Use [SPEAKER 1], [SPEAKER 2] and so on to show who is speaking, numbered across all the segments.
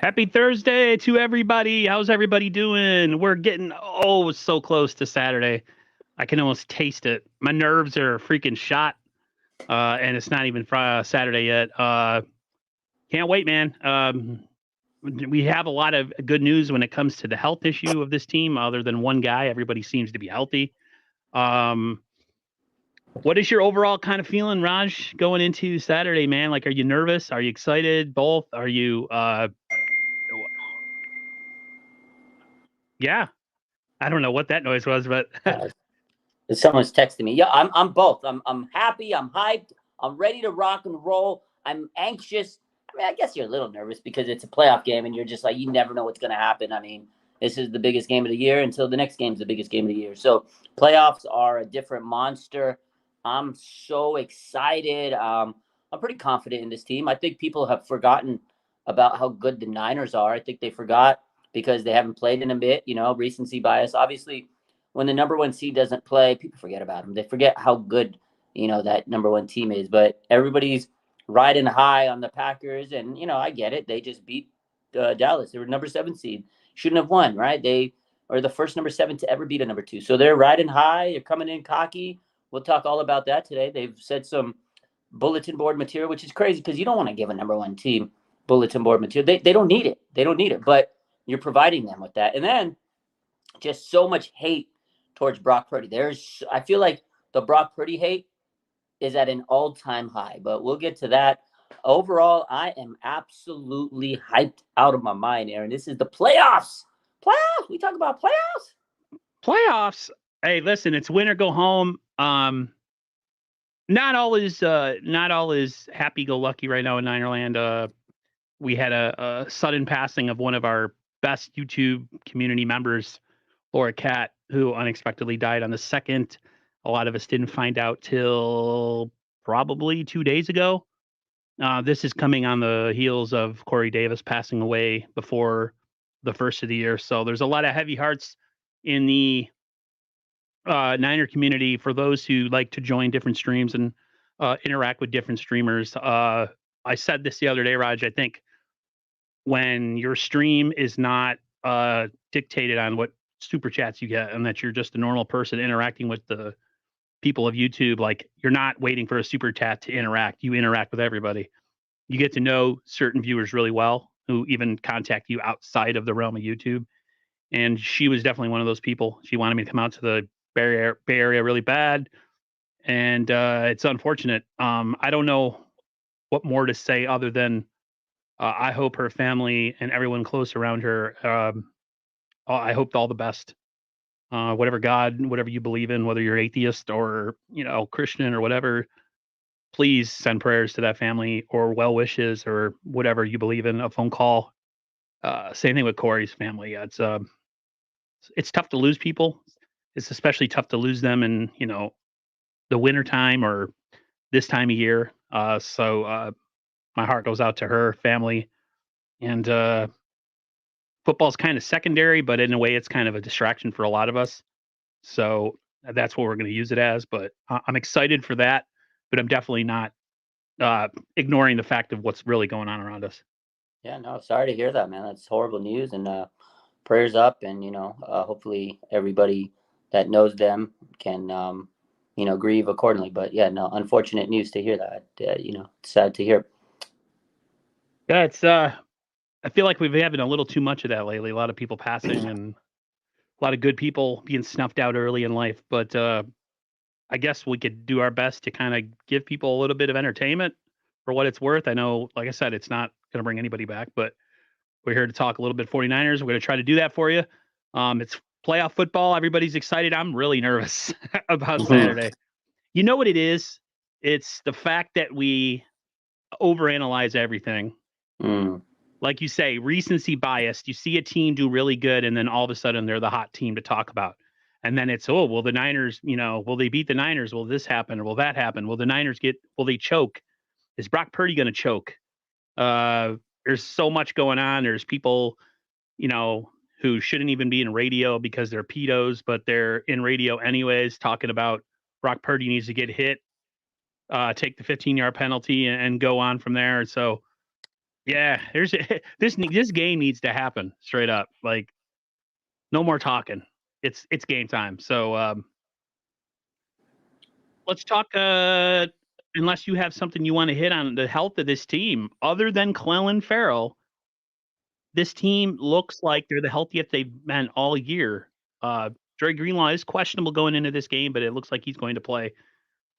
[SPEAKER 1] Happy Thursday to everybody. How's everybody doing? We're getting so close to Saturday. I can almost taste it. My nerves are freaking shot, and it's not even Saturday yet. Can't wait, man. We have a lot of good news when it comes to the health issue of this team. Other than one guy, everybody seems to be healthy. Um, what is your overall kind of feeling, Raj, going into Saturday, man? Like, are you nervous? Are you excited? Both? Are you? Yeah. I don't know what that noise was, but
[SPEAKER 2] Uh, Someone's texting me. Yeah, I'm both. I'm happy. I'm hyped. I'm ready to rock and roll. I'm anxious. I mean, I guess you're a little nervous because it's a playoff game and you're just like, you never know what's going to happen. I mean, this is the biggest game of the year until the next game's the biggest game of the year. So playoffs are a different monster. I'm so excited. I'm pretty confident in this team. I think people have forgotten about how good the Niners are. I think they forgot because they haven't played in a bit. Recency bias. Obviously, when the number one seed doesn't play, people forget about them. They forget how good that number one team is. But everybody's riding high on the Packers, and I get it. They just beat Dallas. They were number 7 seed. Shouldn't have won, right? They are the first number 7 to ever beat a number 2. So they're riding high. They're coming in cocky. We'll talk all about that today. They've said some bulletin board material, which is crazy because you don't want to give a number one team bulletin board material. They don't need it. They don't need it. But you're providing them with that. And then just so much hate towards Brock Purdy. I feel like the Brock Purdy hate is at an all-time high, but we'll get to that. Overall, I am absolutely hyped out of my mind, Aaron. This is the playoffs. Playoffs. We talk about playoffs.
[SPEAKER 1] Playoffs. Hey, listen, it's win or go home. Not all is happy go lucky right now in Ninerland. We had a sudden passing of one of our best YouTube community members, Laura Cat, who unexpectedly died on the 2nd. A lot of us didn't find out till probably 2 days ago. This is coming on the heels of Corey Davis passing away before the first of the year. So there's a lot of heavy hearts in the Niner community for those who like to join different streams and interact with different streamers. I said this the other day, Raj. I think when your stream is not dictated on what super chats you get and that you're just a normal person interacting with the people of YouTube, like you're not waiting for a super chat to interact. You interact with everybody. You get to know certain viewers really well who even contact you outside of the realm of YouTube. And she was definitely one of those people. She wanted me to come out to the Bay Area really bad. And it's unfortunate. I don't know what more to say other than I hope her family and everyone close around her, I hope all the best. Whatever God, whatever you believe in, whether you're atheist or, Christian or whatever, please send prayers to that family or well wishes or whatever you believe in, a phone call. Same thing with Corey's family. It's tough to lose people. It's especially tough to lose them in, the winter time or this time of year. So my heart goes out to her family. And football's kind of secondary, but in a way, it's kind of a distraction for a lot of us. So that's what we're going to use it as. But I'm excited for that. But I'm definitely not ignoring the fact of what's really going on around us.
[SPEAKER 2] Yeah, no, sorry to hear that, man. That's horrible news, and prayers up, and hopefully everybody that knows them can grieve accordingly. But yeah, no, unfortunate news to hear that. Sad to hear.
[SPEAKER 1] Yeah, it's I feel like we've been having a little too much of that lately. A lot of people passing and a lot of good people being snuffed out early in life. But I guess we could do our best to kind of give people a little bit of entertainment for what it's worth. I know, like I said, it's not going to bring anybody back, but we're here to talk a little bit 49ers. We're going to try to do that for you. It's playoff football. Everybody's excited. I'm really nervous about Saturday. You know what it is? It's the fact that we overanalyze everything. Like you say, recency bias. You see a team do really good, and then all of a sudden they're the hot team to talk about. And then it's, oh, will the Niners, will they beat the Niners? Will this happen? Or will that happen? Will the Niners will they choke? Is Brock Purdy going to choke? There's so much going on. There's people, who shouldn't even be in radio because they're pedos, but they're in radio anyways, talking about Brock Purdy needs to get hit, take the 15-yard penalty and go on from there. So Yeah, there's this game needs to happen straight up. Like, no more talking. It's game time. So let's talk. Unless you have something you want to hit on the health of this team, other than Clellan Farrell, this team looks like they're the healthiest they've been all year. Dre Greenlaw is questionable going into this game, but it looks like he's going to play.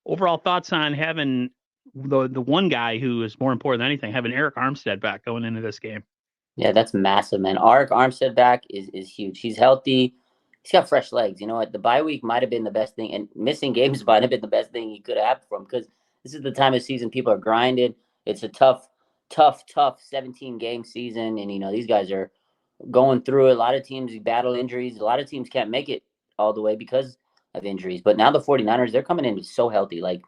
[SPEAKER 1] Overall thoughts on having the one guy who is more important than anything, having Eric Armstead back going into this game.
[SPEAKER 2] Yeah, that's massive, man. Arik Armstead back is huge. He's healthy. He's got fresh legs. You know what? The bye week might have been the best thing, and missing games might have been the best thing he could have happened from, because this is the time of season people are grinding. It's a tough 17 game season, and these guys are going through it. A lot of teams battle injuries. A lot of teams can't make it all the way because of injuries. But now the 49ers, they're coming in so healthy. Like,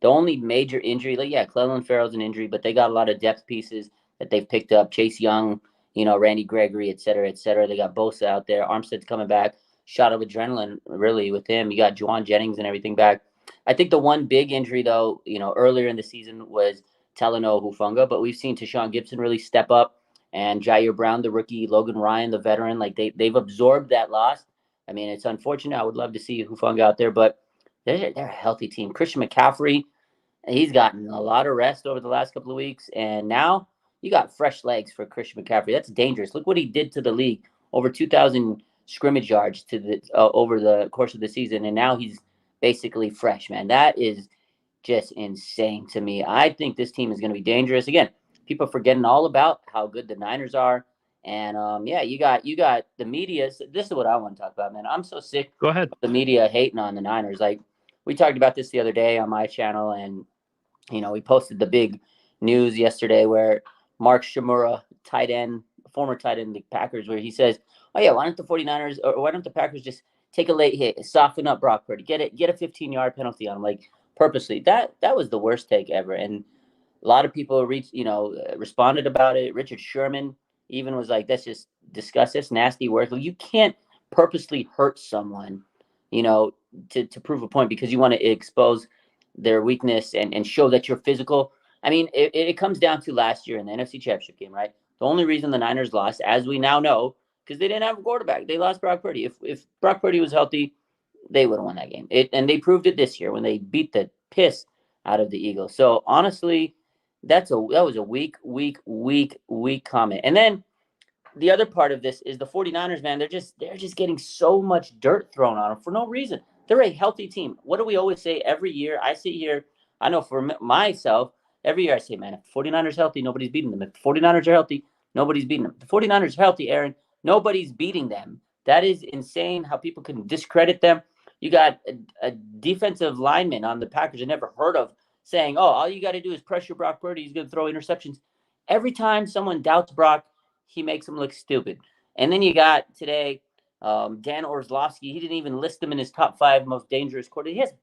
[SPEAKER 2] the only major injury, like, yeah, Clellan Farrell's an injury, but they got a lot of depth pieces that they've picked up. Chase Young, Randy Gregory, et cetera, et cetera. They got Bosa out there. Armstead's coming back. Shot of adrenaline, really, with him. You got Juwan Jennings and everything back. I think the one big injury, though, earlier in the season was Talanoa Hufanga, but we've seen Tashawn Gibson really step up, and Jair Brown, the rookie, Logan Ryan, the veteran. Like, they've absorbed that loss. I mean, it's unfortunate. I would love to see Hufanga out there, but they're a healthy team. Christian McCaffrey, he's gotten a lot of rest over the last couple of weeks, and now you got fresh legs for Christian McCaffrey. That's dangerous. Look what he did to the league, over 2,000 scrimmage yards over the course of the season, and now he's basically fresh, man. That is just insane to me. I think this team is going to be dangerous. Again, people are forgetting all about how good the Niners are. And yeah, you got the media. This is what I want to talk about, man. I'm so sick
[SPEAKER 1] Go ahead.
[SPEAKER 2] of the media hating on the Niners. Like, we talked about this the other day on my channel, and we posted the big news yesterday where Mark Shimura, former tight end of the Packers, where he says, "Oh yeah, why don't the 49ers or why don't the Packers just take a late hit, soften up Brock Purdy, get a 15-yard penalty on him, like, purposely?" That was the worst take ever, and a lot of people responded about it. Richard Sherman even was like, "That's just disgust. That's nasty work. Like, you can't purposely hurt someone, to prove a point because you want to expose their weakness and show that you're physical." I mean, it comes down to last year in the NFC Championship game, right? The only reason the Niners lost, as we now know, because they didn't have a quarterback. They lost Brock Purdy. If Brock Purdy was healthy, they would have won that game. And they proved it this year when they beat the piss out of the Eagles. So honestly, that was a weak comment. And then the other part of this is the 49ers, man. They're just getting so much dirt thrown on them for no reason. They're a healthy team. What do we always say every year? I sit here, I know for myself, every year I say, man, if the 49ers are healthy, nobody's beating them. If the 49ers are healthy, nobody's beating them. If the 49ers are healthy, Aaron, nobody's beating them. That is insane how people can discredit them. You got a defensive lineman on the Packers I never heard of saying, "Oh, all you got to do is pressure Brock Purdy. He's going to throw interceptions." Every time someone doubts Brock, he makes him look stupid. And then you got today Dan Orlovsky. He didn't even list him in his top 5 most dangerous quarterbacks. He has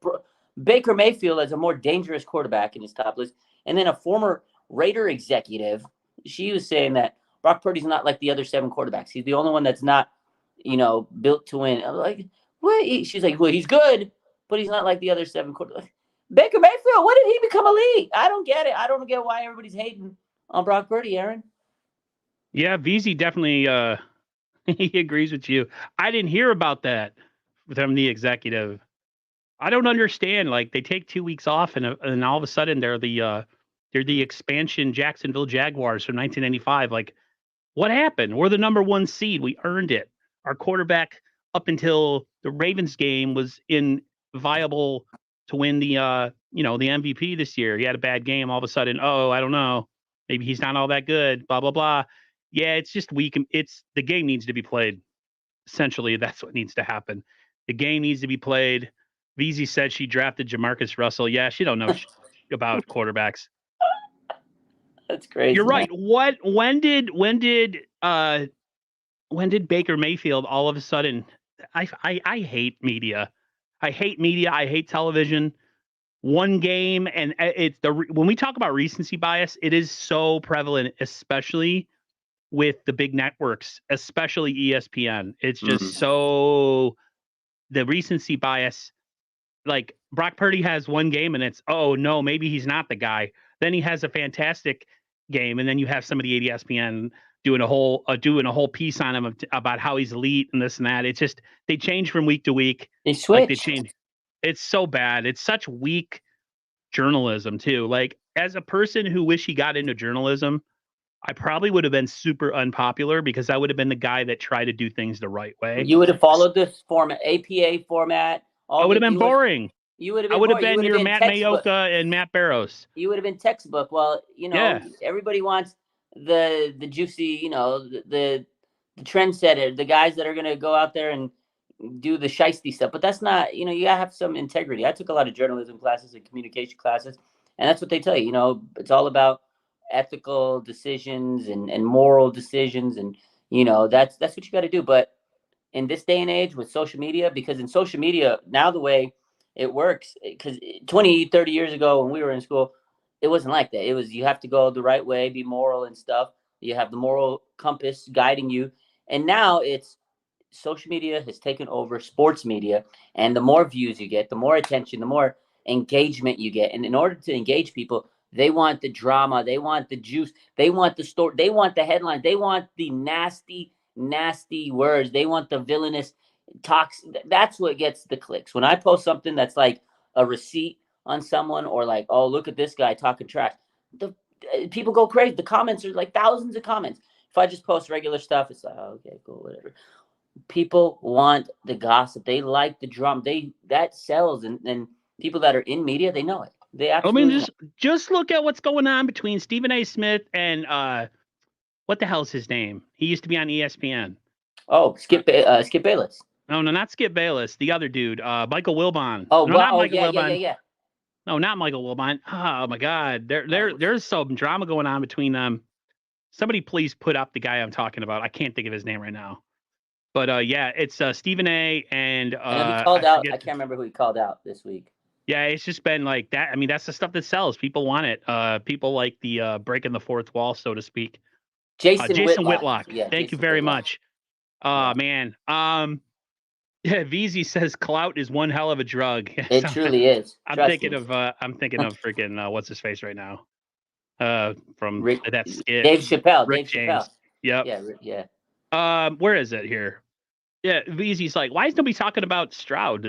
[SPEAKER 2] Baker Mayfield as a more dangerous quarterback in his top list. And then a former Raider executive, she was saying that Brock Purdy's not like the other 7 quarterbacks. He's the only one that's not, built to win. I'm like, what? She's like, well, he's good, but he's not like the other 7 quarterbacks. Baker Mayfield, when did he become elite? I don't get it. I don't get why everybody's hating on Brock Purdy, Aaron.
[SPEAKER 1] Yeah, VZ definitely he agrees with you. I didn't hear about that from the executive. I don't understand. Like, they take 2 weeks off, and all of a sudden they're the expansion Jacksonville Jaguars from 1995. Like, what happened? We're the number 1 seed. We earned it. Our quarterback up until the Ravens game was viable to win the the MVP this year. He had a bad game. All of a sudden, oh, I don't know, maybe he's not all that good. Blah blah blah. Yeah, it's just weak. It's the game needs to be played. Essentially, that's what needs to happen. The game needs to be played. VZ said she drafted Jamarcus Russell. Yeah, she don't know about quarterbacks.
[SPEAKER 2] That's crazy.
[SPEAKER 1] You're
[SPEAKER 2] Man.
[SPEAKER 1] right. When did Baker Mayfield all of a sudden? I hate media. I hate media. I hate television. One game, and it's when we talk about recency bias, it is so prevalent, especially with the big networks, especially ESPN. It's just so the recency bias. Like, Brock Purdy has one game, and it's, oh no, maybe he's not the guy. Then he has a fantastic game, and then you have somebody at ESPN doing a whole piece on him about how he's elite and this and that. It's just they change from week to week.
[SPEAKER 2] They
[SPEAKER 1] Like they
[SPEAKER 2] switch.
[SPEAKER 1] change. It's so bad. It's such weak journalism too. Like as a person who wish he got into journalism, I probably would have been super unpopular because I would have been the guy that tried to do things the right way.
[SPEAKER 2] You would have followed this format, APA format.
[SPEAKER 1] I would have been boring.
[SPEAKER 2] You would have
[SPEAKER 1] I
[SPEAKER 2] been
[SPEAKER 1] would have
[SPEAKER 2] boring.
[SPEAKER 1] been your Matt
[SPEAKER 2] textbook.
[SPEAKER 1] Mayoka and Matt Barrows.
[SPEAKER 2] You would have been textbook. Well, everybody wants the juicy, the trendsetter, the guys that are going to go out there and do the shiesty stuff. But that's not, you gotta have some integrity. I took a lot of journalism classes and communication classes, and that's what they tell you. It's all about ethical decisions and moral decisions, and that's what you got to do. But in this day and age with social media, because in social media now the way it works, because 20-30 years ago when we were in school, it wasn't like that. It was, you have to go the right way, be moral and stuff. You have the moral compass guiding you. And now it's social media has taken over sports media, and the more views you get, the more attention, the more engagement you get. And in order to engage people, they want the drama, they want the juice, they want the story, they want the headline, they want the nasty words, they want the villainous talks. That's what gets the clicks. When I post something that's like a receipt on someone, or like, oh, look at this guy talking trash, the people go crazy. The comments are like thousands of comments. If I just post regular stuff, it's like, oh, okay, cool, whatever. People want the gossip. They like the drum. That sells, and people that are in media, they know it. They absolutely.
[SPEAKER 1] Just look at what's going on between Stephen A. Smith and what the hell's his name? He used to be on ESPN.
[SPEAKER 2] Oh, Skip Bayless.
[SPEAKER 1] No, not Skip Bayless. The other dude, Michael Wilbon.
[SPEAKER 2] Oh,
[SPEAKER 1] no, not Michael
[SPEAKER 2] yeah,
[SPEAKER 1] Wilbon.
[SPEAKER 2] yeah.
[SPEAKER 1] No, not Michael Wilbon. Oh my God, there's some drama going on between them. Somebody please put up the guy I'm talking about. I can't think of his name right now. But yeah, it's Stephen A. and
[SPEAKER 2] he called out. I can't remember who he called out this week.
[SPEAKER 1] Yeah, it's just been like that. I mean, that's the stuff that sells. People want it. People like the breaking the fourth wall, so to speak.
[SPEAKER 2] Jason
[SPEAKER 1] Whitlock.
[SPEAKER 2] Yeah,
[SPEAKER 1] Thank you very much. Man. Yeah, VZ says clout is one hell of a drug.
[SPEAKER 2] It truly is.
[SPEAKER 1] I'm thinking of freaking what's his face right now. From that skit.
[SPEAKER 2] Dave Chappelle.
[SPEAKER 1] Rick
[SPEAKER 2] Dave
[SPEAKER 1] James.
[SPEAKER 2] Chappelle.
[SPEAKER 1] Yep.
[SPEAKER 2] Yeah.
[SPEAKER 1] Where is it here? Yeah, VZ's like, why is nobody talking about Stroud,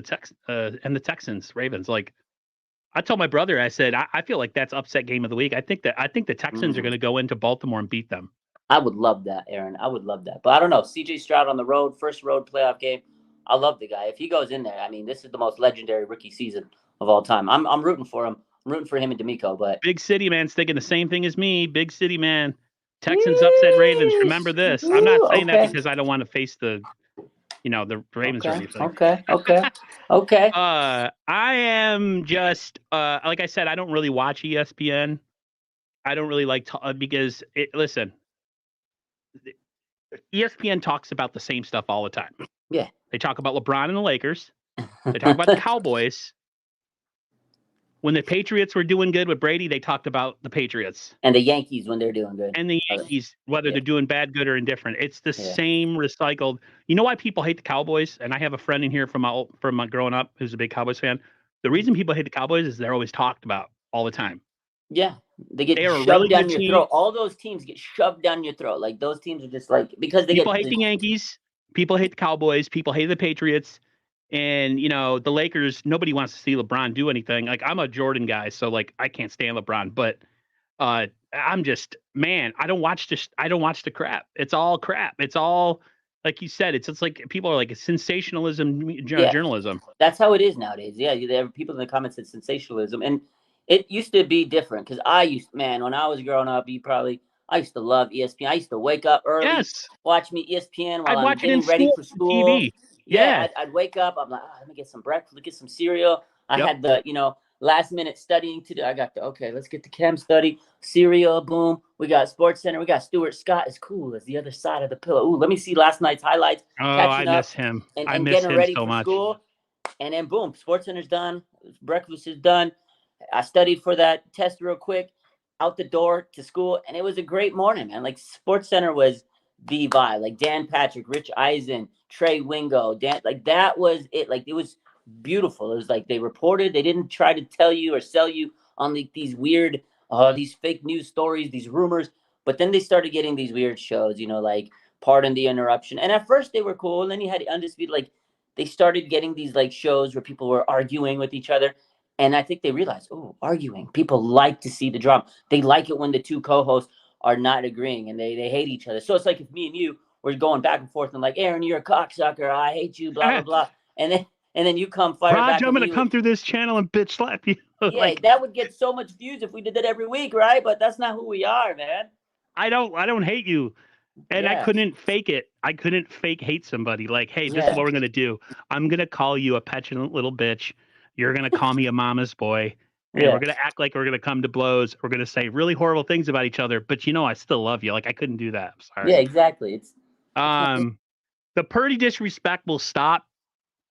[SPEAKER 1] and the Texans, Ravens? Like, I told my brother, I said, I feel like that's upset game of the week. I think the Texans are going to go into Baltimore and beat them.
[SPEAKER 2] I would love that, Aaron. I would love that. But I don't know. CJ Stroud on the road, first road playoff game. I love the guy. If he goes in there, I mean, this is the most legendary rookie season of all time. I'm rooting for him. I'm rooting for him and D'Amico. But
[SPEAKER 1] Big City man's thinking the same thing as me. Big City man. Texans upset Ravens. Remember this. I'm not saying that because I don't want to face the Ravens or anything.
[SPEAKER 2] Okay.
[SPEAKER 1] I am just like I said, I don't really watch ESPN. I don't really like because listen, ESPN talks about the same stuff all the time.
[SPEAKER 2] Yeah.
[SPEAKER 1] They talk about LeBron and the Lakers. They talk about the Cowboys. When the Patriots were doing good with Brady, they talked about the Patriots.
[SPEAKER 2] And the Yankees when they're doing good.
[SPEAKER 1] And the Yankees, whether they're doing bad, good, or indifferent. It's the same recycled. You know why people hate the Cowboys? And I have a friend in here from my growing up who's a big Cowboys fan. The reason people hate the Cowboys is they're always talked about all the time.
[SPEAKER 2] Yeah. They get shoved down your throat. All those teams get shoved down your throat. Like, those teams are just like, because
[SPEAKER 1] people hate the Yankees. People hate the Cowboys. People hate the Patriots. And, the Lakers, nobody wants to see LeBron do anything. Like, I'm a Jordan guy, so, like, I can't stand LeBron. But I'm just, man, I don't watch the crap. It's all crap. It's all, like you said, it's like people are like, it's sensationalism journalism.
[SPEAKER 2] That's how it is nowadays. Yeah, there are people in the comments that sensationalism. And it used to be different because when I was growing up, I used to love ESPN. I used to wake up early, watch me ESPN while I'm getting ready for school. TV. Yeah. I'd wake up. I'm like, let me get some breakfast, get some cereal. I had the, last minute studying to do. I got let's get the chem study, cereal, boom. We got Sports Center. We got Stuart Scott as cool as the other side of the pillow. Ooh, let me see last night's highlights.
[SPEAKER 1] Oh, I miss him.
[SPEAKER 2] And getting ready for school. And then boom, Sports Center's done. Breakfast is done. I studied for that test real quick, out the door to school. And it was a great morning, man. Like, Sports Center was the vibe. Like, Dan Patrick, Rich Eisen, Trey Wingo, that was it. Like, it was beautiful. It was like they reported. They didn't try to tell you or sell you on these weird these fake news stories, these rumors. But then they started getting these weird shows, like Pardon the Interruption. And at first they were cool. And then you had Undisputed. Like they started getting these like shows where people were arguing with each other. And I think they realized, oh, arguing. People like to see the drama. They like it when the two co-hosts are not agreeing and they hate each other. So it's like if me and you were going back and forth and like, Aaron, you're a cocksucker. I hate you, blah, blah, blah. And then you come fire
[SPEAKER 1] Raj,
[SPEAKER 2] back
[SPEAKER 1] I'm
[SPEAKER 2] at
[SPEAKER 1] going to
[SPEAKER 2] me
[SPEAKER 1] come
[SPEAKER 2] with,
[SPEAKER 1] through this channel and bitch slap you.
[SPEAKER 2] yeah,
[SPEAKER 1] Like,
[SPEAKER 2] that would get so much views if we did that every week, right? But that's not who we are, man.
[SPEAKER 1] I don't hate you. And I
[SPEAKER 2] Yeah.
[SPEAKER 1] couldn't fake it. I couldn't fake hate somebody. Like, hey, this is
[SPEAKER 2] Yeah.
[SPEAKER 1] what we're going to do. I'm going to call you a petulant little bitch. You're going to call me a mama's boy. And we're
[SPEAKER 2] Yeah.
[SPEAKER 1] going to act like we're going to come to blows. We're going to say really horrible things about each other. But, I still love you. Like, I couldn't do that. I'm
[SPEAKER 2] Yeah,
[SPEAKER 1] sorry.
[SPEAKER 2] exactly. I can't think.
[SPEAKER 1] The Purdy disrespect will stop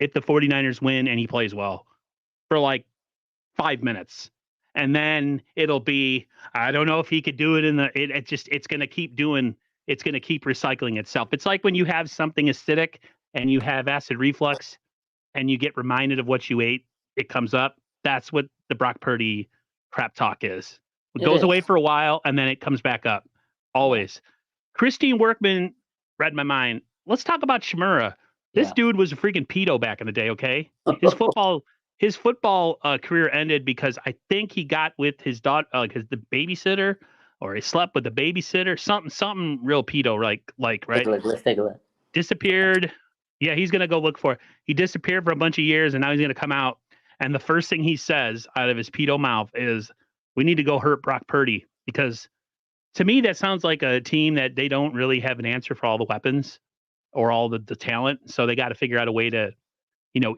[SPEAKER 1] if the 49ers win and he plays well for like 5 minutes. And then it'll be, I don't know if he could do it it's going to keep it's going to keep recycling itself. It's like when you have something acidic and you have acid reflux and you get reminded of what you ate, it comes up. That's what the Brock Purdy crap talk is. It
[SPEAKER 2] It
[SPEAKER 1] goes
[SPEAKER 2] is.
[SPEAKER 1] away for a while and then it comes back up.
[SPEAKER 2] Yeah.
[SPEAKER 1] Always. Christine Workman read my mind. Let's talk about Shimura. This
[SPEAKER 2] Yeah.
[SPEAKER 1] dude was a freaking pedo back in the day, okay? His football career ended because I think he got with his daughter, the babysitter, or he slept with the babysitter, something real pedo, like
[SPEAKER 2] Take
[SPEAKER 1] right?
[SPEAKER 2] a look. Let's take a look.
[SPEAKER 1] Disappeared. Yeah, he's gonna go look for it. He disappeared for a bunch of years, and now he's gonna come out. And the first thing he says out of his pedo mouth is, "We need to go hurt Brock Purdy," because to me that sounds like a team that they don't really have an answer for all the weapons or all the talent, so they got to figure out a way to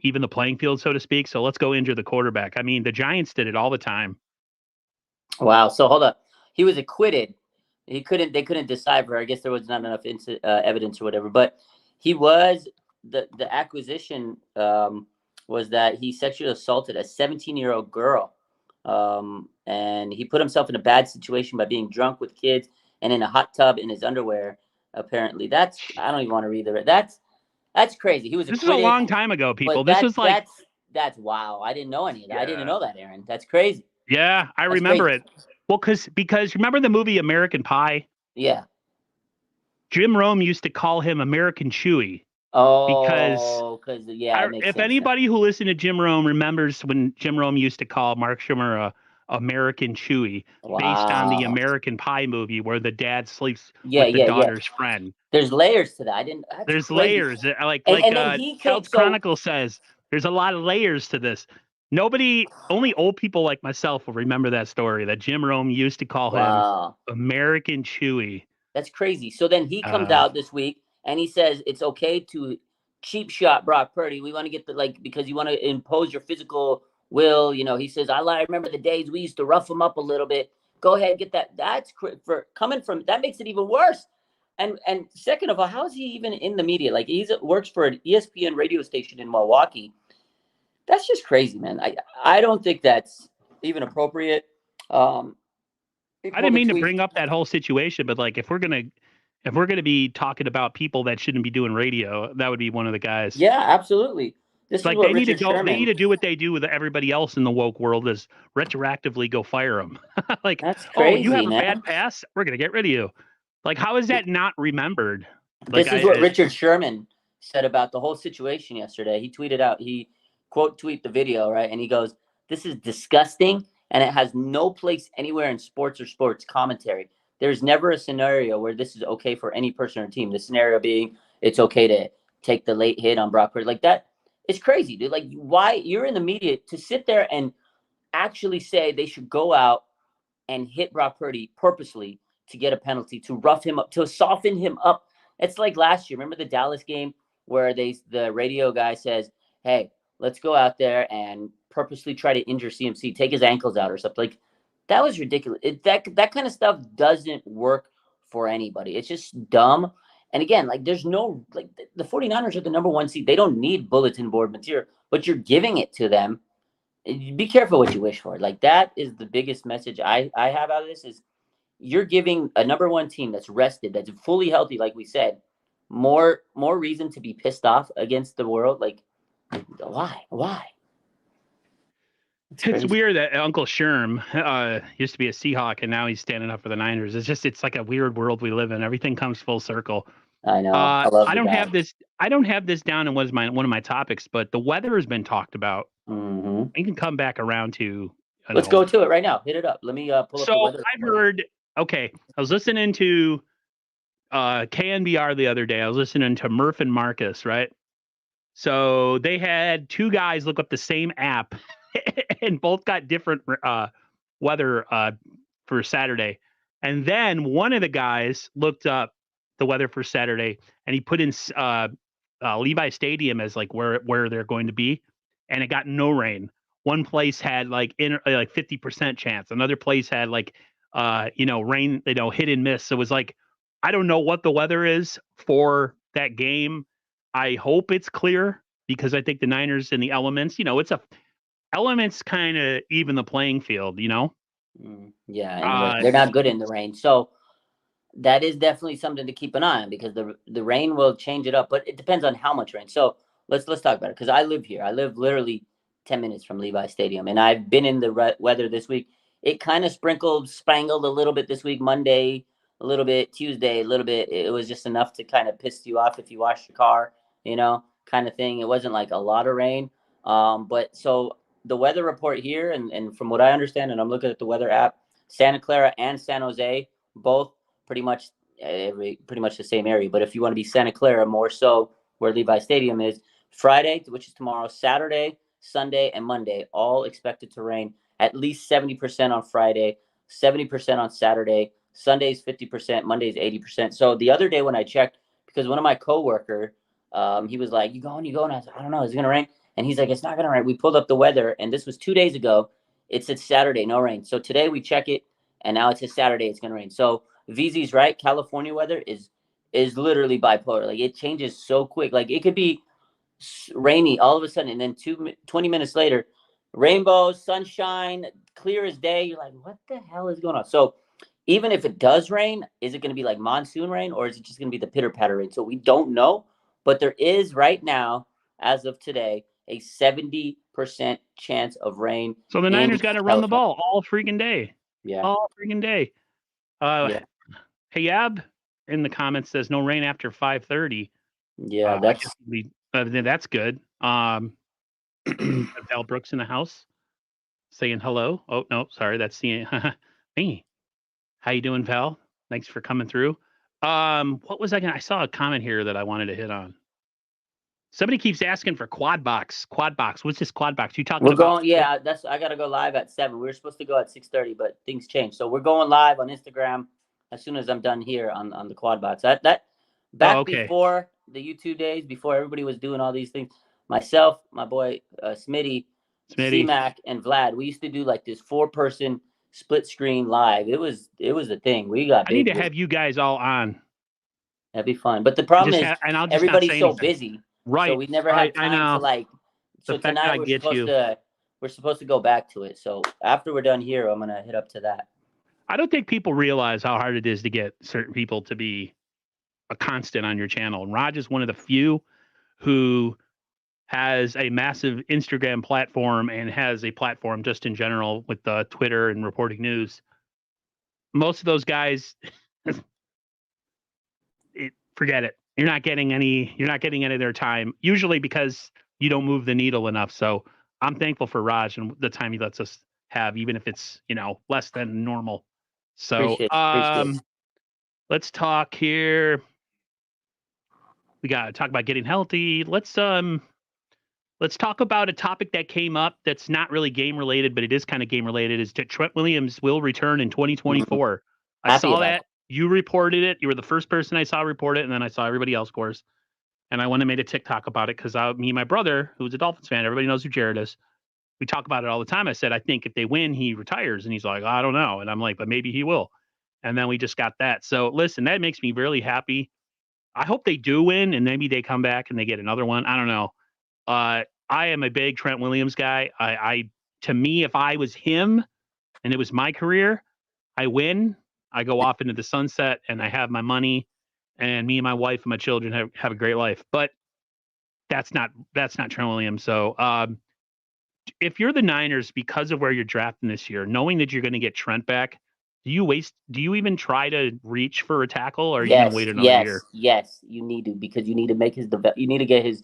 [SPEAKER 1] even the playing field, so to speak. So let's go injure the quarterback. I mean, the Giants did it all the time.
[SPEAKER 2] Wow. So hold up. He was acquitted. They couldn't decipher. I guess there was not enough evidence or whatever. But he was the acquisition was that he sexually assaulted a 17-year-old girl, and he put himself in a bad situation by being drunk with kids and in a hot tub in his underwear. Apparently, I don't even want to read the. That's crazy. He was
[SPEAKER 1] This is a
[SPEAKER 2] acquitted,
[SPEAKER 1] long time ago, people.
[SPEAKER 2] but
[SPEAKER 1] This was like,
[SPEAKER 2] that's wow. I didn't know any of that. I didn't
[SPEAKER 1] yeah,
[SPEAKER 2] know that, Aaron. That's crazy.
[SPEAKER 1] yeah, I
[SPEAKER 2] That's
[SPEAKER 1] remember
[SPEAKER 2] crazy.
[SPEAKER 1] it. Well, because remember the movie American Pie?
[SPEAKER 2] Yeah.
[SPEAKER 1] Jim Rome used to call him American Chewy because
[SPEAKER 2] Oh, because yeah, it makes
[SPEAKER 1] if
[SPEAKER 2] sense now.
[SPEAKER 1] anybody who listened to Jim Rome remembers when Jim Rome used to call Mark Shimura American Chewy based on the
[SPEAKER 2] Wow.
[SPEAKER 1] American Pie movie where the dad sleeps
[SPEAKER 2] Yeah,
[SPEAKER 1] with the
[SPEAKER 2] yeah, yeah.
[SPEAKER 1] daughter's friend.
[SPEAKER 2] There's layers to that. I didn't. That's
[SPEAKER 1] There's
[SPEAKER 2] crazy.
[SPEAKER 1] layers. Like
[SPEAKER 2] And then he came.
[SPEAKER 1] Kelt's
[SPEAKER 2] So
[SPEAKER 1] Chronicle says, there's a lot of layers to this. Only old people like myself will remember that story that Jim Rome used to call him
[SPEAKER 2] wow,
[SPEAKER 1] American Chewy.
[SPEAKER 2] that's crazy. So then he comes
[SPEAKER 1] Uh,
[SPEAKER 2] out this week and he says it's okay to cheap shot Brock Purdy. We want to get the because you want to impose your physical will. He says I remember the days we used to rough him up a little bit. Go ahead and get that. That's for coming from that makes it even worse. And second of all, how is he even in the media? Like works for an ESPN radio station in Milwaukee. That's just crazy, man. I don't think that's even appropriate. He
[SPEAKER 1] I
[SPEAKER 2] pulled
[SPEAKER 1] didn't
[SPEAKER 2] a
[SPEAKER 1] mean to
[SPEAKER 2] tweet.
[SPEAKER 1] bring up that whole situation, but like if we're gonna be talking about people that shouldn't be doing radio, that would be one of the guys.
[SPEAKER 2] Yeah, absolutely. This is
[SPEAKER 1] Like
[SPEAKER 2] what
[SPEAKER 1] they need to
[SPEAKER 2] Richard
[SPEAKER 1] go. They need
[SPEAKER 2] Sherman.
[SPEAKER 1] to do what they do with everybody else in the woke world is retroactively go fire them. Like,
[SPEAKER 2] That's
[SPEAKER 1] oh, you
[SPEAKER 2] crazy,
[SPEAKER 1] have a
[SPEAKER 2] man.
[SPEAKER 1] bad pass, we're gonna get rid of you. Like, how is that not remembered? Like,
[SPEAKER 2] This is what Richard Sherman said about the whole situation yesterday. He tweeted out, he quote tweet the video, right? And he goes, "This is disgusting and it has no place anywhere in sports or sports commentary. There's never a scenario where this is okay for any person or team. The scenario being it's okay to take the late hit on Brock Purdy. Like that, it's crazy, dude. Like why you're in the media to sit there and actually say they should go out and hit Brock Purdy purposely to get a penalty, to rough him up, to soften him up. It's like last year. Remember the Dallas game where the radio guy says, "Hey, let's go out there and purposely try to injure CMC, take his ankles out or something." Like that was ridiculous. That kind of stuff doesn't work for anybody. It's just dumb. And again, like there's no like the 49ers are the number one seed. They don't need bulletin board material, but you're giving it to them. Be careful what you wish for. Like that is the biggest message I have out of this is you're giving a number one team that's rested, that's fully healthy, like we said, more reason to be pissed off against the world. Like why?
[SPEAKER 1] It's weird that Uncle Sherm used to be a Seahawk and now he's standing up for the Niners. It's like a weird world we live in. Everything comes full circle.
[SPEAKER 2] I know. I love
[SPEAKER 1] I
[SPEAKER 2] the
[SPEAKER 1] don't
[SPEAKER 2] guy.
[SPEAKER 1] have this. I don't have this down in one of my topics, but the weather has been talked about.
[SPEAKER 2] Mm-hmm.
[SPEAKER 1] We can come back around to.
[SPEAKER 2] Let's go to it right now. Hit it up. Let me pull up the weather.
[SPEAKER 1] I've heard. Okay, I was listening to KNBR the other day. I was listening to Murph and Marcus, right? So they had two guys look up the same app, and both got different weather for Saturday. And then one of the guys looked up the weather for Saturday, and he put in Levi Stadium as like where they're going to be, and it got no rain. One place had like 50% chance. Another place had like rain, hit and miss. So it was like, I don't know what the weather is for that game. I hope it's clear because I think the Niners and the elements, elements kind of even the playing field,
[SPEAKER 2] Yeah, and they're not good in the rain. So that is definitely something to keep an eye on because the rain will change it up, but it depends on how much rain. So let's talk about it because I live here. I live literally 10 minutes from Levi Stadium, and I've been in the weather this week. It kind of spangled a little bit this week, Monday, a little bit, Tuesday, a little bit. It was just enough to kind of piss you off if you wash your car, kind of thing. It wasn't like a lot of rain. But so the weather report here, and from what I understand, and I'm looking at the weather app, Santa Clara and San Jose, both pretty much the same area. But if you want to be Santa Clara, more so where Levi Stadium is, Friday, which is tomorrow, Saturday, Sunday, and Monday, all expected to rain at least 70% on Friday, 70% on Saturday, Sunday's 50%, Monday's 80%. So the other day when I checked, because one of my coworker, he was like, you going? I was like, I don't know, is it going to rain? And he's like, it's not going to rain. We pulled up the weather, and this was 2 days ago. It said Saturday, no rain. So today we check it, and now it says Saturday, it's going to rain. So VZ's right. California weather is literally bipolar. Like it changes so quick. Like it could be rainy all of a sudden, and then 20 minutes later, rainbow, sunshine, clear as day. You're like, what the hell is going on? So even if it does rain, is it going to be like monsoon rain, or is it just going to be the pitter patter rain? So we don't know. But there is right now, as of today, a 70% chance of rain.
[SPEAKER 1] So the Niners got to run the ball all freaking day.
[SPEAKER 2] Yeah.
[SPEAKER 1] All freaking day.
[SPEAKER 2] Yeah.
[SPEAKER 1] Hayab in the comments says no rain after 5:30.
[SPEAKER 2] Yeah,
[SPEAKER 1] that's good. Val Brooks in the house saying hello. Oh no, sorry, that's the me. How you doing, Val? Thanks for coming through. What was I saw a comment here that I wanted to hit on. Somebody keeps asking for quad box. What's this quad box? You talking
[SPEAKER 2] about?
[SPEAKER 1] We're going.
[SPEAKER 2] Yeah, I gotta go live at 7. We were supposed to go at 6:30, but things changed. So we're going live on Instagram as soon as I'm done here on the quad box. Before the YouTube days, before everybody was doing all these things, myself, my boy Smitty, C-Mac, and Vlad, we used to do like this 4-person split screen live. It was a thing. We got.
[SPEAKER 1] I need to have you guys all on.
[SPEAKER 2] That'd be fun. But the problem is everybody's so busy.
[SPEAKER 1] Right.
[SPEAKER 2] So we never have time to like. So tonight we're supposed to go back to it. So after we're done here, I'm gonna hit up to that.
[SPEAKER 1] I don't think people realize how hard it is to get certain people to be a constant on your channel. And Raj is one of the few who has a massive Instagram platform and has a platform just in general with Twitter and reporting news. Most of those guys, forget it. You're not getting any of their time, usually because you don't move the needle enough. So I'm thankful for Raj and the time he lets us have, even if it's, less than normal. So appreciate. Let's talk here. We got to talk about getting healthy. Let's talk about a topic that came up that's not really game related, but it is kind of game related. Is that Trent Williams will return in 2024. Mm-hmm. I saw that. You reported it. You were the first person I saw report it, and then I saw everybody else, of course. And I went and made a TikTok about it because me and my brother, who's a Dolphins fan, everybody knows who Jared is. We talk about it all the time. I said, I think if they win, he retires. And he's like, I don't know. And I'm like, but maybe he will. And then we just got that. So listen, that makes me really happy. I hope they do win and maybe they come back and they get another one. I don't know. I am a big Trent Williams guy. To me, if I was him and it was my career, I win. I go off into the sunset and I have my money and me and my wife and my children have a great life. But that's not Trent Williams. So if you're the Niners, because of where you're drafting this year, knowing that you're going to get Trent back, do you even try to reach for a tackle, or are you going to wait another year?
[SPEAKER 2] Yes. You need to, because you need to make you need to get his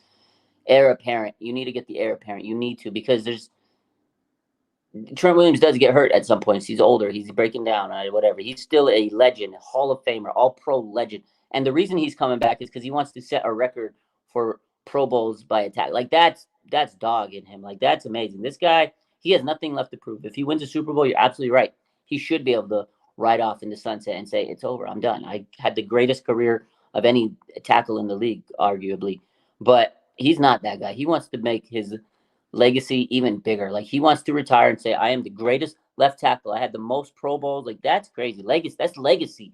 [SPEAKER 2] heir apparent. You need to get the heir apparent. You need to, because Trent Williams does get hurt at some points. He's older. He's breaking down, whatever. He's still a legend, Hall of Famer, All-Pro legend. And the reason he's coming back is because he wants to set a record for Pro Bowls by attack. Like, that's dog in him. Like, that's amazing. This guy, he has nothing left to prove. If he wins a Super Bowl, you're absolutely right. He should be able to ride off in the sunset and say, it's over. I'm done. I had the greatest career of any tackle in the league, arguably. But he's not that guy. He wants to make his legacy even bigger. Like, he wants to retire and say, I am the greatest left tackle. I had the most Pro Bowls. Like, that's crazy. Legacy. That's legacy.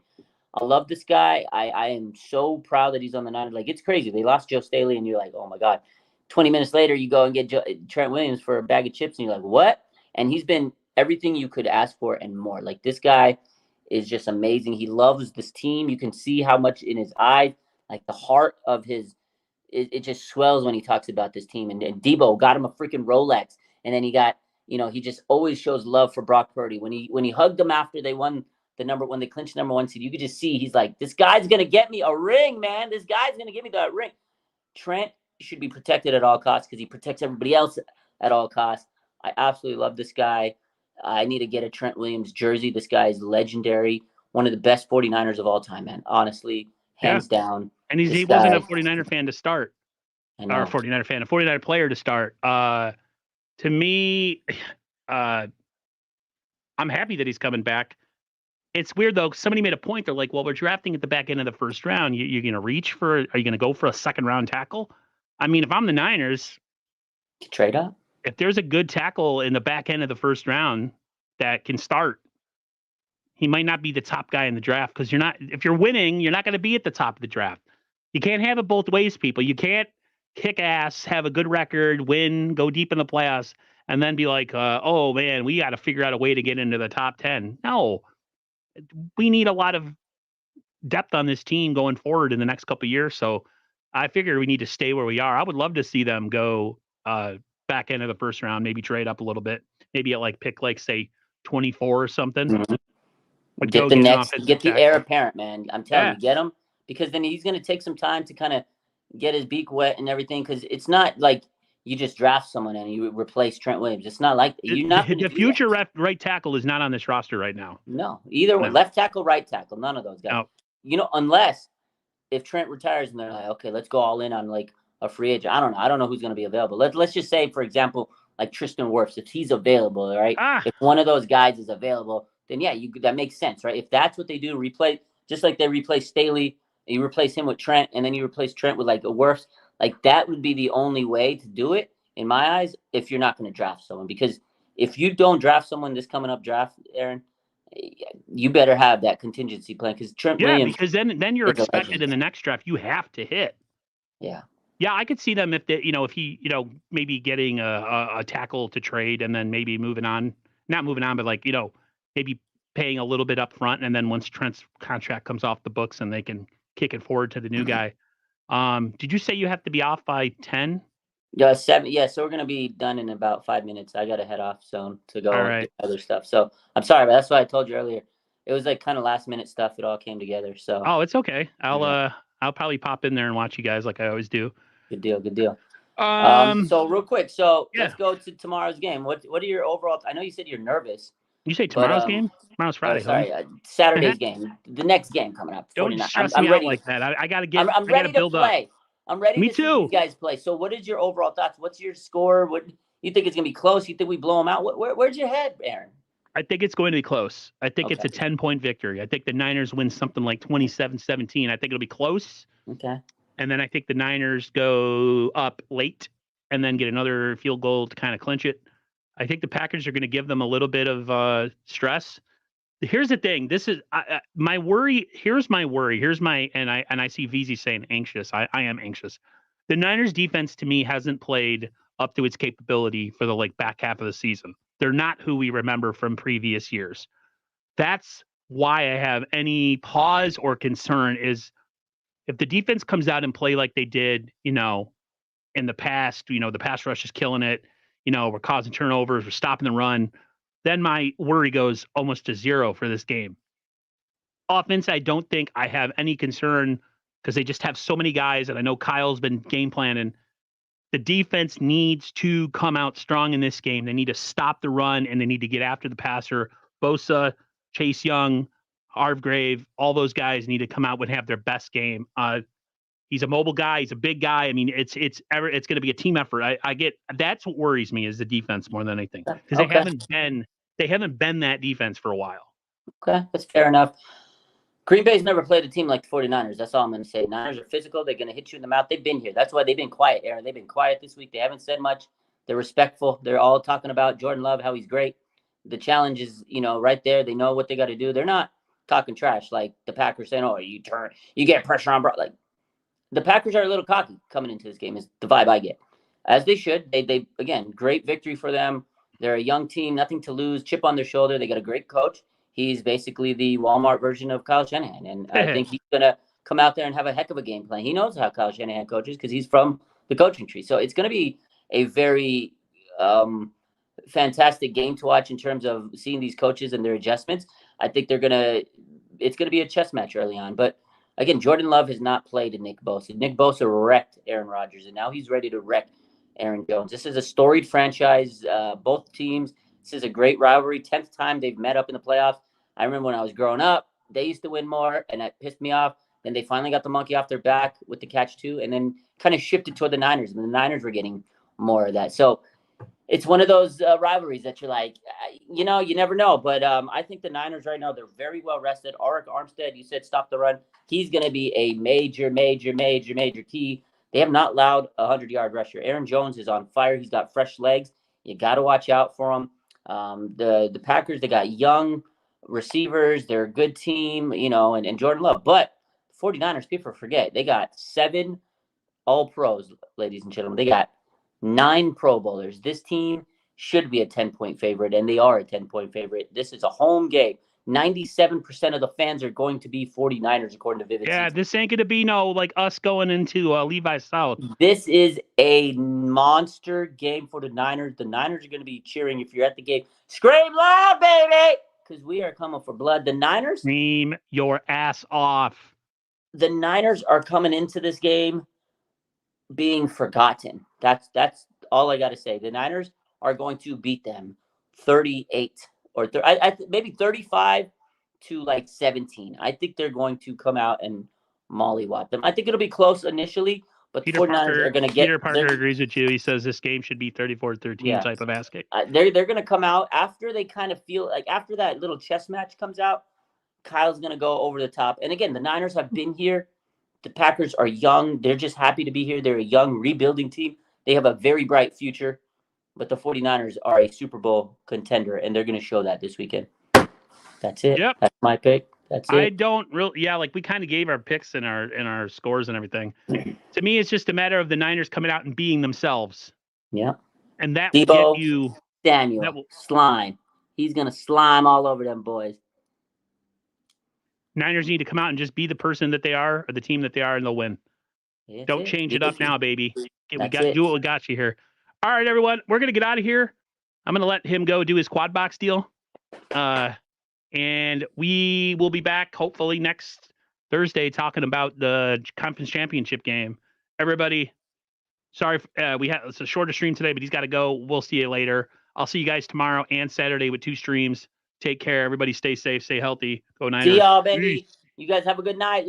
[SPEAKER 2] I love this guy. I am so proud that he's on the Niners. Like, it's crazy. They lost Joe Staley, and you're like, oh my God. 20 minutes later, you go and get Trent Williams for a bag of chips, and you're like, what? And he's been everything you could ask for and more. Like, this guy is just amazing. He loves this team. You can see how much in his eyes, like the heart of his, it just swells when he talks about this team. And Debo got him a freaking Rolex, and then he got, he just always shows love for Brock Purdy. When he hugged him after they won when they clinched the #1 seed, you could just see he's like, this guy's gonna get me a ring, man. This guy's gonna give me that ring. Trent should be protected at all costs because he protects everybody else at all costs. I absolutely love this guy. I need to get a Trent Williams jersey. This guy is legendary. One of the best 49ers of all time, man. Honestly, hands down.
[SPEAKER 1] And he wasn't a 49er fan to start. Or a 49er player to start. To me, I'm happy that he's coming back. It's weird, though. Somebody made a point. They're like, well, we're drafting at the back end of the first round. You're going to reach for, are you going to go for a second round tackle? I mean, if I'm the Niners,
[SPEAKER 2] trade up.
[SPEAKER 1] If there's a good tackle in the back end of the first round that can start, he might not be the top guy in the draft, because if you're winning, you're not going to be at the top of the draft. You can't have it both ways, people. You can't kick ass, have a good record, win, go deep in the playoffs, and then be like, oh man, we got to figure out a way to get into the top 10. No, we need a lot of depth on this team going forward in the next couple of years. So I figure we need to stay where we are. I would love to see them go back end of the first round, maybe trade up a little bit, maybe at pick say 24 or something.
[SPEAKER 2] Mm-hmm. Get the heir apparent, man. I'm telling you, get him, because then he's going to take some time to kind of get his beak wet and everything, because it's not like you just draft someone and you replace Trent Williams. It's not like you're not.
[SPEAKER 1] The future right tackle is not on this roster right now.
[SPEAKER 2] No, either one. Left tackle, right tackle, none of those guys. No. Unless if Trent retires and they're like, okay, let's go all in on a free agent. I don't know who's going to be available. Let's just say, for example, like Tristan Wirfs, if he's available, right? If one of those guys is available, then yeah, that makes sense, right? If that's what they do, replace, just like they replace Staley, you replace him with Trent, and then you replace Trent with a Wirfs, that would be the only way to do it, in my eyes, if you're not going to draft someone. Because if you don't draft someone this coming up draft, Aaron, you better have that contingency plan, because Trent Williams.
[SPEAKER 1] Because then you're expected in the next draft, you have to hit.
[SPEAKER 2] Yeah.
[SPEAKER 1] Yeah, I could see them if he, maybe getting a tackle to trade, and then maybe not moving on, but maybe paying a little bit up front, and then once Trent's contract comes off the books and they can kick it forward to the new guy. Did you say you have to be off by 10?
[SPEAKER 2] Yeah, 7. Yeah, so we're gonna be done in about 5 minutes. I gotta head off soon to go do other stuff. So I'm sorry, but that's why I told you earlier. It was kind of last minute stuff. It all came together. So
[SPEAKER 1] it's okay. I'll probably pop in there and watch you guys like I always do.
[SPEAKER 2] Good deal. So real quick, let's go to tomorrow's game. What are your overall? I know you said you're nervous.
[SPEAKER 1] You say tomorrow's game? Tomorrow's Friday.
[SPEAKER 2] Saturday's game. The next game coming up.
[SPEAKER 1] Don't stress me out like that. I gotta get.
[SPEAKER 2] I'm ready to play. I'm ready to see
[SPEAKER 1] you
[SPEAKER 2] guys play. So what is your overall thoughts? What's your score? What you think it's gonna be close? You think we blow them out? Where's your head, Aaron?
[SPEAKER 1] I think it's going to be close. I think it's a 10-point victory. I think the Niners win something like 27-17. I think it'll be close.
[SPEAKER 2] Okay.
[SPEAKER 1] And then I think the Niners go up late and then get another field goal to kind of clinch it. I think the Packers are going to give them a little bit of stress. Here's the thing. This is my worry. Here's my worry. And I see VZ saying anxious. I am anxious. The Niners defense to me hasn't played up to its capability for the back half of the season. They're not who we remember from previous years. That's why I have any pause or concern is if the defense comes out and play like they did, in the past, the pass rush is killing it. we're causing turnovers, we're stopping the run, then my worry goes almost to zero for this game. Offense, I don't think I have any concern because they just have so many guys, and I know Kyle's been game planning. The defense needs to come out strong in this game. They need to stop the run, and they need to get after the passer. Bosa, Chase Young, Hargrave, all those guys need to come out and have their best game. He's a mobile guy. He's a big guy. I mean, it's going to be a team effort. I get that's what worries me is the defense more than anything because they haven't been that defense for a while.
[SPEAKER 2] Okay, that's fair enough. Green Bay's never played a team like the 49ers. That's all I'm going to say. Niners are physical. They're going to hit you in the mouth. They've been here. That's why they've been quiet, Aaron. They've been quiet this week. They haven't said much. They're respectful. They're all talking about Jordan Love, how he's great. The challenge is, right there. They know what they got to do. They're not talking trash like the Packers saying, "Oh, you get pressure on." Like the Packers are a little cocky coming into this game. Is the vibe I get, as they should. They again, great victory for them. They're a young team, nothing to lose, chip on their shoulder. They got a great coach. He's basically the Walmart version of Kyle Shanahan, and I think he's gonna come out there and have a heck of a game plan. He knows how Kyle Shanahan coaches because he's from the coaching tree. So it's gonna be a very fantastic game to watch in terms of seeing these coaches and their adjustments. I think it's gonna be a chess match early on. But again, Jordan Love has not played in Nick Bosa. Nick Bosa wrecked Aaron Rodgers, and now he's ready to wreck Aaron Jones. This is a storied franchise. Both teams. This is a great rivalry. 10th time they've met up in the playoffs. I remember when I was growing up, they used to win more, and that pissed me off. Then they finally got the monkey off their back with the catch-2, and then kind of shifted toward the Niners, and the Niners were getting more of that. So it's one of those rivalries that you're like, you never know. But I think the Niners right now, they're very well rested. Arik Armstead, you said stop the run. He's going to be a major key. They have not allowed a 100-yard rusher. Aaron Jones is on fire. He's got fresh legs. You got to watch out for him. The Packers, they got young receivers. They're a good team, and Jordan Love. But 49ers, people forget, they got 7 All-Pros, ladies and gentlemen. They got 9 Pro Bowlers. This team should be a 10-point favorite, and they are a 10-point favorite. This is a home game. 97% of the fans are going to be 49ers, according to Vivid
[SPEAKER 1] Yeah,
[SPEAKER 2] Seats.
[SPEAKER 1] this ain't going to be like us going into Levi's South.
[SPEAKER 2] This is a monster game for the Niners. The Niners are going to be cheering if you're at the game. Scream loud, baby, because we are coming for blood. The Niners.
[SPEAKER 1] Scream your ass off.
[SPEAKER 2] The Niners are coming into this game being forgotten. That's all I got to say. The Niners are going to beat them 38 or maybe 35 to 17. I think they're going to come out and mollywop them. I think it'll be close initially, but the 49ers are going to get.
[SPEAKER 1] Peter Parker agrees with you. He says this game should be 34-13 type of ass kick.
[SPEAKER 2] They're going to come out after they kind of feel like after that little chess match comes out. Kyle's going to go over the top. And again, the Niners have been here. The Packers are young. They're just happy to be here. They're a young rebuilding team. They have a very bright future. But the 49ers are a Super Bowl contender, and they're going to show that this weekend. That's it.
[SPEAKER 1] Yep.
[SPEAKER 2] That's my pick. That's it.
[SPEAKER 1] I don't really, we kind of gave our picks and our scores and everything. To me, it's just a matter of the Niners coming out and being themselves.
[SPEAKER 2] Yeah.
[SPEAKER 1] And that
[SPEAKER 2] Debo,
[SPEAKER 1] will get you.
[SPEAKER 2] Daniel, slime. He's going to slime all over them boys.
[SPEAKER 1] Niners need to come out and just be the person that they are or the team that they are, and they'll win. Don't change it up now, baby. Do what we got you here. All right, everyone. We're going to get out of here. I'm going to let him go do his quad box deal. And we will be back hopefully next Thursday talking about the conference championship game. Everybody, sorry, it's a shorter stream today, but he's got to go. We'll see you later. I'll see you guys tomorrow and Saturday with 2 streams. Take care. Everybody stay safe, stay healthy. Go Niners.
[SPEAKER 2] See y'all, baby. You guys have a good night.